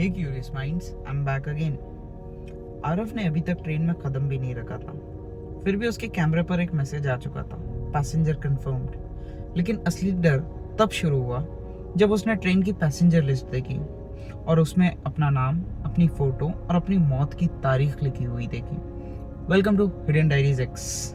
Hey curious minds, I am back again. Araf ने अभी तक ट्रेन में कदम भी नहीं रखा था, फिर भी उसके कैमरे पर एक मैसेज आ चुका था, पैसेंजर कंफर्म्ड। लेकिन असली डर तब शुरू हुआ जब उसने ट्रेन की पैसेंजर लिस्ट देखी और उसमें अपना नाम, अपनी फोटो और अपनी मौत की तारीख लिखी हुई देखी। Welcome to hidden diaries X.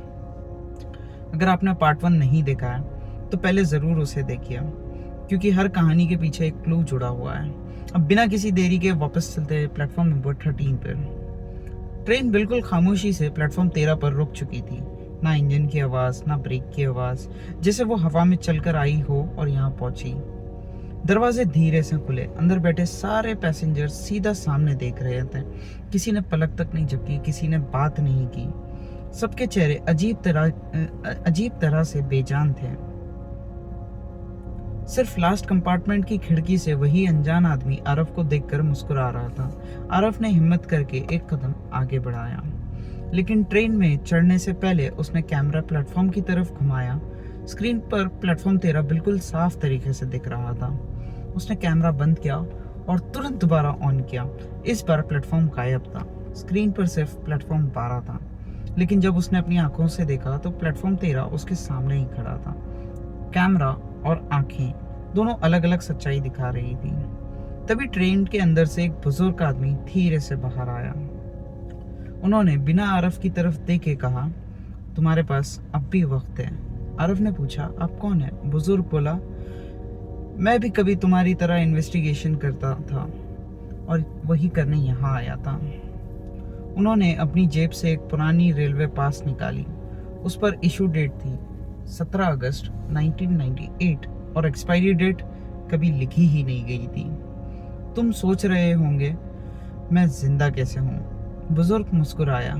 अगर आपने पार्ट 1 नहीं देखा है तो पहले ज़रूर उसे देखिए, क्योंकि हर कहानी के पीछे एक क्लू जुड़ा हुआ है। अब बिना किसी देरी के वापस चलते हैं प्लेटफॉर्म नंबर 13 पर। ट्रेन बिल्कुल खामोशी से प्लेटफॉर्म 13 पर रुक चुकी थी। ना इंजन की आवाज़, ना ब्रेक की आवाज़, जैसे वो हवा में चलकर आई हो और यहाँ पहुंची। दरवाजे धीरे से खुले, अंदर बैठे सारे पैसेंजर सीधा सामने देख रहे थे। किसी ने पलक तक नहीं झपकी, किसी ने बात नहीं की। सबके चेहरे अजीब तरह से बेजान थे। सिर्फ लास्ट कंपार्टमेंट की खिड़की से वही अनजान आदमी आरफ को देखकर मुस्कुरा रहा था। आरफ ने हिम्मत करके एक कदम आगे बढ़ाया, लेकिन ट्रेन में चढ़ने से पहले उसने कैमरा प्लेटफॉर्म की तरफ घुमाया। स्क्रीन पर प्लेटफॉर्म 13 बिल्कुल साफ तरीके से दिख रहा था। उसने कैमरा बंद किया और तुरंत दोबारा ऑन किया। इस बार प्लेटफॉर्म गायब था, स्क्रीन पर सिर्फ प्लेटफॉर्म 12 था। लेकिन जब उसने अपनी आंखों से देखा तो प्लेटफॉर्म 13 उसके सामने ही खड़ा था। कैमरा और आंखें दोनों अलग अलग सच्चाई दिखा रही थी। तभी ट्रेन के अंदर से एक बुजुर्ग आदमी धीरे से बाहर आया। उन्होंने बिना आरफ की तरफ देखे कहा, तुम्हारे पास अब भी वक्त है। आरफ ने पूछा, आप कौन है? बुजुर्ग बोला, मैं भी कभी तुम्हारी तरह इन्वेस्टिगेशन करता था और वही करने यहाँ आया था। उन्होंने अपनी जेब से एक पुरानी रेलवे पास निकाली। उस पर इशू डेट थी 17 अगस्त 1998 और एक्सपायरी डेट कभी लिखी ही नहीं गई थी। तुम सोच रहे होंगे मैं जिंदा कैसे हूँ? बुजुर्ग मुस्कुराया,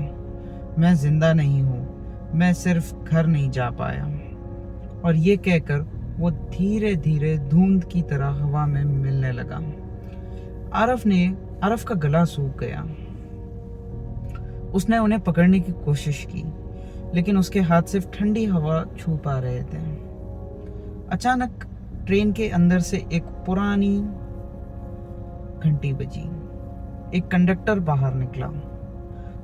मैं जिंदा नहीं हूँ, मैं सिर्फ घर नहीं जा पाया। और ये कहकर वो धीरे धीरे धुंध की तरह हवा में मिलने लगा। आरफ का गला सूख गया। उसने उन्हें पकड़ने की कोशिश की, लेकिन उसके हाथ सिर्फ ठंडी हवा छू पा रहे थे। अचानक ट्रेन के अंदर से एक पुरानी घंटी बजी। एक कंडक्टर बाहर निकला।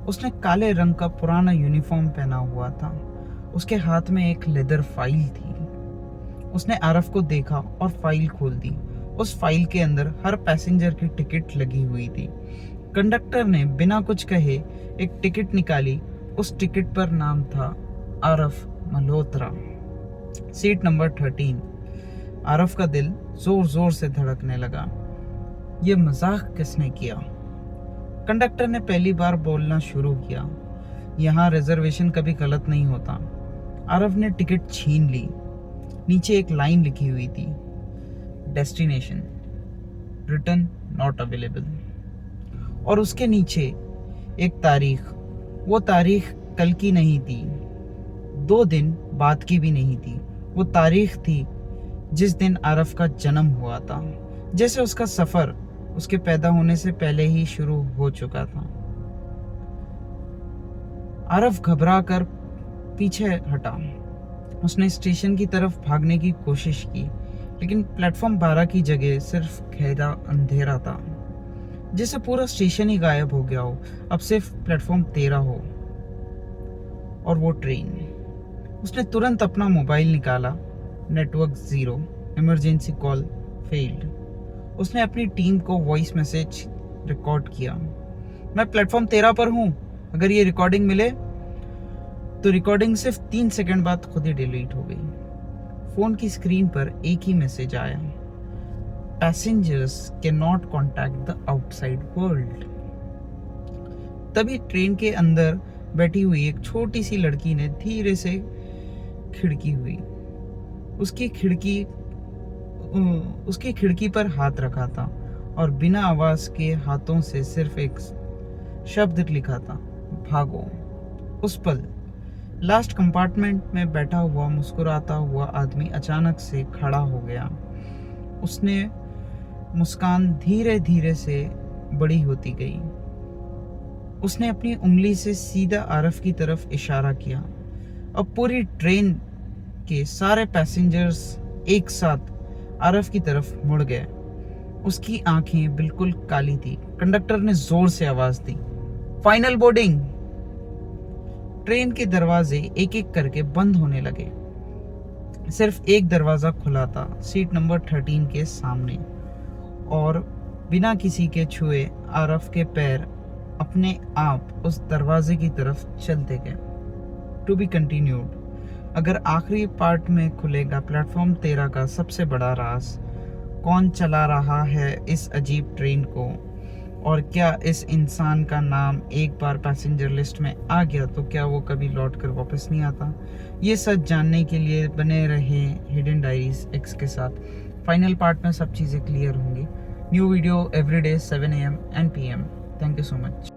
उसने काले रंग का पुराना यूनिफॉर्म पहना हुआ था। उसके हाथ में एक लेदर फाइल थी। उसने आरफ को देखा और फाइल खोल दी। उस फाइल के अंदर हर पैसेंजर की टिकट लगी हुई थी। कंडक्टर ने बिना कुछ कहे एक टिकट निकाली। उस टिकट पर नाम था आरफ मल्होत्रा, सीट नंबर 13। आरफ का दिल जोर जोर से धड़कने लगा। ये मजाक किसने किया? कंडक्टर ने पहली बार बोलना शुरू किया, यहाँ रिजर्वेशन कभी गलत नहीं होता। आरफ ने टिकट छीन ली। नीचे एक लाइन लिखी हुई थी, डेस्टिनेशन रिटर्न नॉट अवेलेबल। और उसके नीचे एक तारीख। वो तारीख कल की नहीं थी, 2 दिन बाद की भी नहीं थी। वो तारीख थी जिस दिन आरफ का जन्म हुआ था, जैसे उसका सफर उसके पैदा होने से पहले ही शुरू हो चुका था। आरफ घबरा कर पीछे हटा। उसने स्टेशन की तरफ भागने की कोशिश की, लेकिन प्लेटफॉर्म 12 की जगह सिर्फ गहरा अंधेरा था, जैसे पूरा स्टेशन ही गायब हो गया हो। अब सिर्फ प्लेटफॉर्म 13 हो और वो ट्रेन। उसने तुरंत अपना मोबाइल निकाला। Network zero, emergency call failed. उसने अपनी टीम को वॉइस मैसेज रिकॉर्ड किया, मैं प्लेटफॉर्म 13 पर हूँ, अगर ये रिकॉर्डिंग मिले तो। रिकॉर्डिंग सिर्फ 3 सेकंड बाद खुद ही डिलीट हो गई। फोन की स्क्रीन पर एक ही मैसेज आया, passengers can not contact the outside world. तभी ट्रेन के अंदर बैठी हुई एक छोटी सी लड़की ने धीरे से खिड़की हुई। उसकी खिड़की पर हाथ रखा था और बिना आवाज के हाथों से सिर्फ एक शब्द लिखा था, भागो। उस पल लास्ट कंपार्टमेंट में बैठा हुआ मुस्कुराता हुआ आदमी अचानक से खड़ा हो गया। उसने मुस्कान धीरे धीरे से बड़ी होती गई। उसने अपनी उंगली से सीधा आरफ की तरफ इशारा किया। अब पूरी ट्रेन के सारे पैसेंजर्स एक साथ आरफ की तरफ मुड़ गए। उसकी आंखें बिल्कुल काली थी। कंडक्टर ने जोर से आवाज दी, फाइनल बोर्डिंग। ट्रेन के दरवाजे एक एक करके बंद होने लगे। सिर्फ एक दरवाजा खुला था, सीट नंबर 13 के सामने, और बिना किसी के छुए आरफ के पैर अपने आप उस दरवाजे की तरफ चलते गए। To be continued. अगर आखिरी पार्ट में खुलेगा प्लेटफॉर्म 13 का सबसे बड़ा राज, कौन चला रहा है इस अजीब ट्रेन को, और क्या इस इंसान का नाम एक बार पैसेंजर लिस्ट में आ गया तो क्या वो कभी लौट कर वापस नहीं आता। ये सच जानने के लिए बने रहे हिडन डायरीज एक्स के साथ। फाइनल पार्ट में सब चीज़ें क्लियर होंगी। New video everyday 7 AM and PM। Thank you so much.